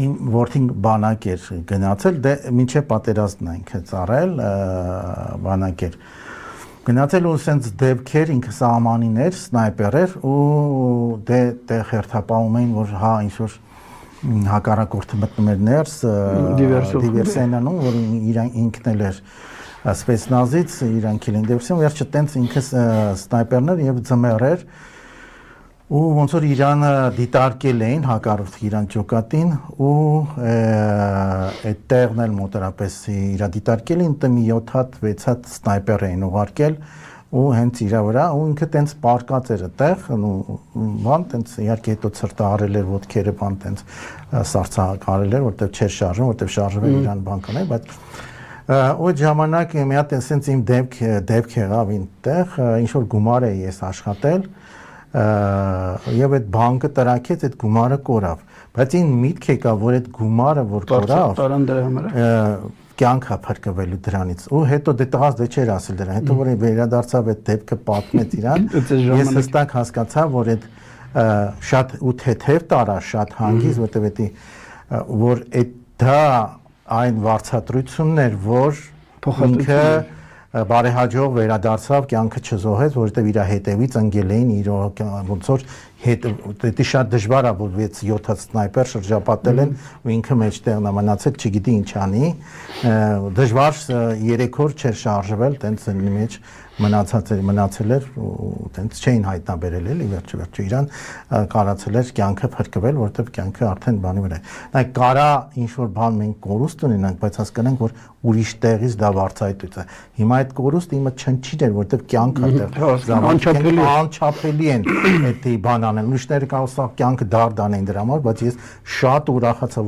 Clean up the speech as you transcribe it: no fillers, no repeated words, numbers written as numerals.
իմ որդին բանակ էր գնացել, դե մինչև պատերազմն է ինքը ծառայել, բանակ էր գնացել ու սենց դեպքեր ինքը սահմանին էր, սնայպեր էր ու դե տեղ հերթապահում էին, որ հա ինչ-որ հակառակորդը մտնում էր ներս, դիվերսիոնանում, որ ինքն էլ էր սպեցնազից, իրանք էլ են դիվերսիոն, վերջը տենց ինքը սնայպերն էր և ձմեռ էր ու ոնց որ Իրանը դիտարկել էին հակառակ Իրան ջոկատին ու այդ տեղն էլ մոտարապես իրա դիտարկել էին, տը մի 7 հատ 6 հատ սնայպեր էին ուղարկել ու հենց իրա վրա ու ինքը տենց պարկած էր այդտեղ ու բան տենց իհարկե հետո ցրտահարել էր ոտքերը բան տենց սարսափարել էր որտեղ չէր շարժվում որտեղ շարժվել Իրան բան կաներ բայց այդ ժամանակ մի հատ sense իմ դեպք եղավ այնտեղ ինչ որ գումար էի ես աշխատել եւ այդ բանկը տրակեց այդ գումարը կորավ բայց ին միտք եկավ որ այդ գումարը որ կորավ կյանքը փրկվելու դրանից ու հետո դե տղաս դե չէր ասել դրան հետո որ վերադարձավ այդ դեպքը պատմեց իրան ես հստակ հասկացա որ այդ շատ ու թեթև տարա շատ հանգիստ որտեղ էդի որ այդ դա այն վարչատրությունն էր որ ինքը բարեհաջող վերադարձավ կյանքը չզոհեց որովհետև իր հետևից ընկել էին իր ոնց որ դա շատ դժվար է որ 6-7 հատ սնայպեր շրջապատել են ու ինքը մեջտեղն է մնացել չգիտի ինչ անի դժվար 3 օր չէր շարժվել տենց մեջ մնացել էր ու տենց չէին հայտնաբերել էլի վերջը իրան կարացել էր կյանքը փրկվել որովհետև կյանքը արդեն բանի վրա է կարա ինչ որ բան մենք կորուստ ունենանք բայց հասկանանք որ ուրիշ տեղից դա վարձայթույց է հիմա այդ կորուստը իմը չնչիր էր որովհետև կյանքը անչափելի են այդ բան անել ուրիշները կարող է կյանքը դարդ անեն դրա համար բայց ես շատ ուրախացա